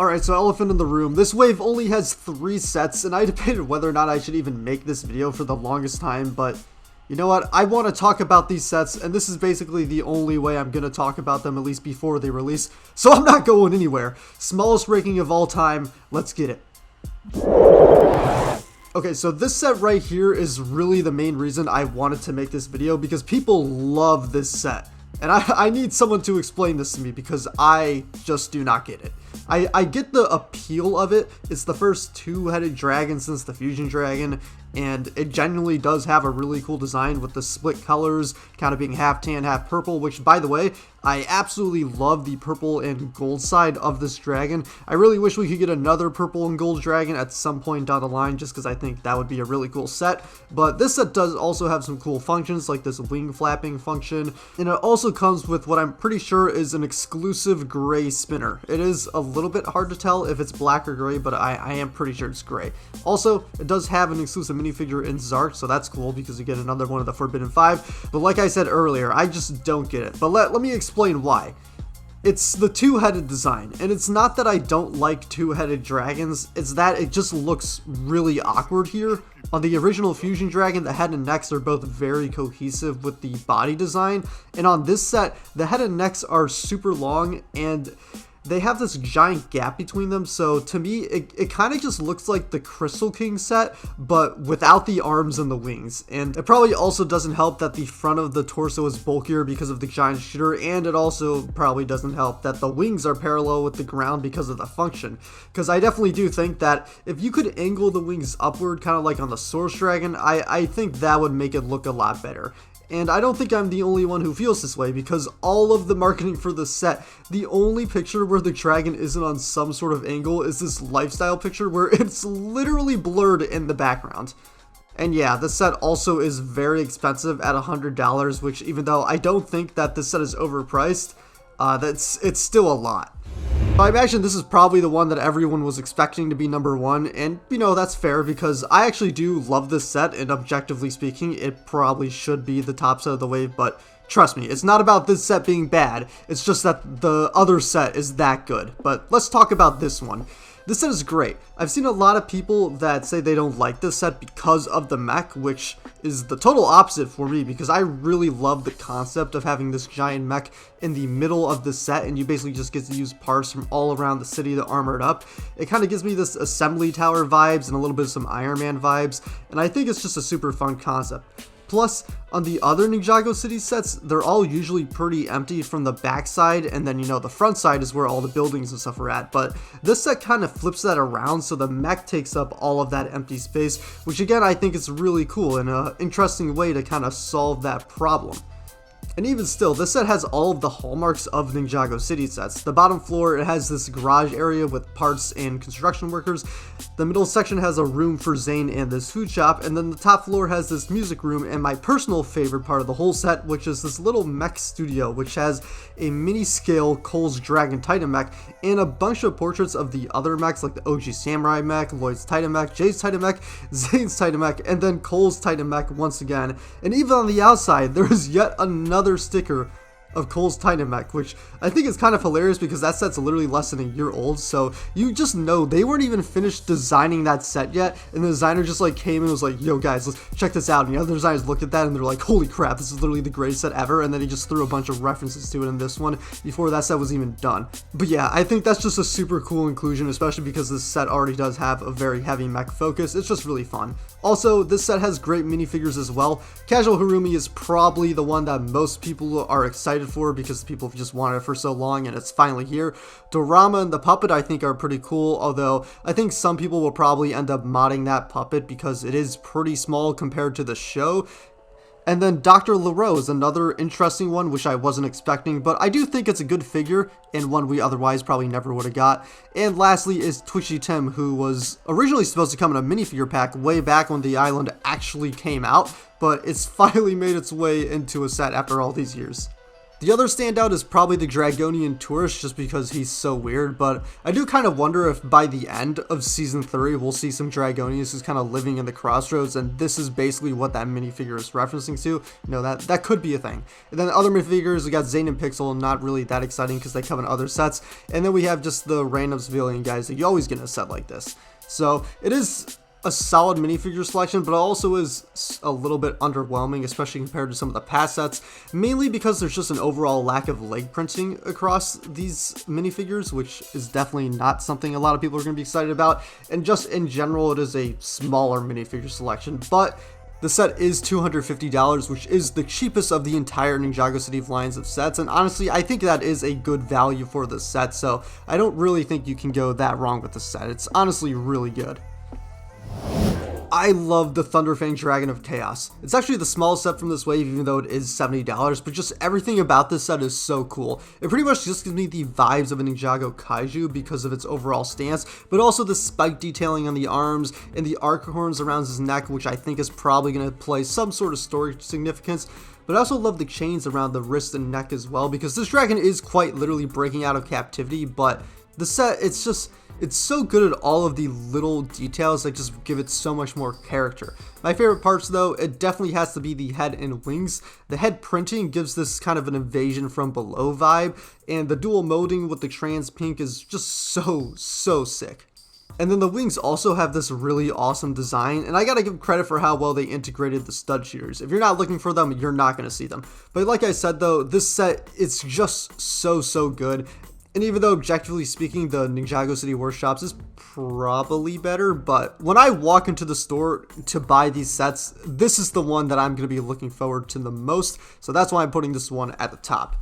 Alright, so elephant in the room. This wave only has 3 sets, and I debated whether or not I should even make this video for the longest time, but you know what? I want to talk about these sets, and this is basically the only way I'm going to talk about them, at least before they release, so I'm not going anywhere. Smallest ranking of all time, let's get it. Okay, so this set right here is really the main reason I wanted to make this video, because people love this set. And I need someone to explain this to me because I just do not get it. I get the appeal of it. It's the first 2-headed dragon since the Fusion Dragon, and it genuinely does have a really cool design with the split colors, kind of being half tan, half purple, which, by the way, I absolutely love the purple and gold side of this dragon. I really wish we could get another purple and gold dragon at some point down the line, just because I think that would be a really cool set. But this set does also have some cool functions, like this wing flapping function, and it also comes with what I'm pretty sure is an exclusive gray spinner. It is a little bit hard to tell if it's black or gray, but I am pretty sure it's gray. Also, it does have an exclusive minifigure in Zark, so that's cool because you get another one of the Forbidden 5. But like I said earlier, I just don't get it. But let me explain why. It's the 2-headed design, and it's not that I don't like 2-headed dragons, it's that it just looks really awkward here. On the original Fusion Dragon, the head and necks are both very cohesive with the body design, and on this set, the head and necks are super long, and they have this giant gap between them, so to me, it kind of just looks like the Crystal King set, but without the arms and the wings. And it probably also doesn't help that the front of the torso is bulkier because of the giant shooter, and it also probably doesn't help that the wings are parallel with the ground because of the function. Because I definitely do think that if you could angle the wings upward, kind of like on the Source Dragon, I think that would make it look a lot better. And I don't think I'm the only one who feels this way, because all of the marketing for this set, the only picture where the dragon isn't on some sort of angle is this lifestyle picture where it's literally blurred in the background. And yeah, this set also is very expensive at $100, which, even though I don't think that this set is overpriced, it's still a lot. I imagine this is probably the one that everyone was expecting to be number 1, and you know, that's fair because I actually do love this set, and objectively speaking, it probably should be the top set of the wave, but trust me, it's not about this set being bad, it's just that the other set is that good. But let's talk about this one. This set is great. I've seen a lot of people that say they don't like this set because of the mech, which is the total opposite for me because I really love the concept of having this giant mech in the middle of the set, and you basically just get to use parts from all around the city to armor it up. It kind of gives me this assembly tower vibes and a little bit of some Iron Man vibes, and I think it's just a super fun concept. Plus, on the other Ninjago City sets, they're all usually pretty empty from the backside, and then, you know, the front side is where all the buildings and stuff are at. But this set kind of flips that around, so the mech takes up all of that empty space, which again, I think is really cool and an interesting way to kind of solve that problem. And even still, this set has all of the hallmarks of Ninjago City sets. The bottom floor, it has this garage area with parts and construction workers. The middle section has a room for Zane and this food shop, and then the top floor has this music room, and my personal favorite part of the whole set, which is this little mech studio, which has a mini-scale Cole's Dragon Titan mech, and a bunch of portraits of the other mechs, like the OG Samurai mech, Lloyd's Titan mech, Jay's Titan mech, Zane's Titan mech, and then Cole's Titan mech once again. And even on the outside, there is yet another sticker of Cole's Titan mech, which I think is kind of hilarious because that set's literally less than a year old, so you just know they weren't even finished designing that set yet, and the designer just like came and was like, yo guys, let's check this out, and the other designers looked at that and they're like, holy crap, this is literally the greatest set ever, and then he just threw a bunch of references to it in this one before that set was even done. But yeah, I think that's just a super cool inclusion, especially because this set already does have a very heavy mech focus. It's just really fun. Also, this set has great minifigures as well. Casual Harumi is probably the one that most people are excited for because people have just wanted it for so long and it's finally here. Dorama and the puppet I think are pretty cool, although I think some people will probably end up modding that puppet because it is pretty small compared to the show. And then Dr. LaRoe is another interesting one, which I wasn't expecting, but I do think it's a good figure, and one we otherwise probably never would have got. And lastly is Twitchy Tim, who was originally supposed to come in a minifigure pack way back when the island actually came out, but it's finally made its way into a set after all these years. The other standout is probably the Dragonian Tourist, just because he's so weird, but I do kind of wonder if by the end of Season 3 we'll see some Dragonians who's kind of living in the crossroads, and this is basically what that minifigure is referencing to. You know, that could be a thing. And then the other minifigures, we got Zane and Pixel, not really that exciting because they come in other sets, and then we have just the random civilian guys that you always get in a set like this. So it is a solid minifigure selection, but it also is a little bit underwhelming, especially compared to some of the past sets, mainly because there's just an overall lack of leg printing across these minifigures, which is definitely not something a lot of people are going to be excited about, and just in general it is a smaller minifigure selection. But the set is $250, which is the cheapest of the entire Ninjago City of lines of sets, and honestly, I think that is a good value for the set, so I don't really think you can go that wrong with the set. It's honestly really good. I love the Thunderfang Dragon of Chaos. It's actually the smallest set from this wave, even though it is $70, but just everything about this set is so cool. It pretty much just gives me the vibes of a Ninjago Kaiju because of its overall stance, but also the spike detailing on the arms and the arc horns around his neck, which I think is probably going to play some sort of story significance. But I also love the chains around the wrist and neck as well, because this dragon is quite literally breaking out of captivity, but the set, it's so good at all of the little details that just give it so much more character. My favorite parts though, it definitely has to be the head and wings. The head printing gives this kind of an invasion from below vibe, and the dual molding with the trans pink is just so sick. And then the wings also have this really awesome design, and I gotta give credit for how well they integrated the stud shooters. If you're not looking for them, you're not gonna see them. But like I said though, this set, it's just so good. And even though objectively speaking, the Ninjago City Workshops is probably better, but when I walk into the store to buy these sets, this is the one that I'm going to be looking forward to the most, so that's why I'm putting this one at the top.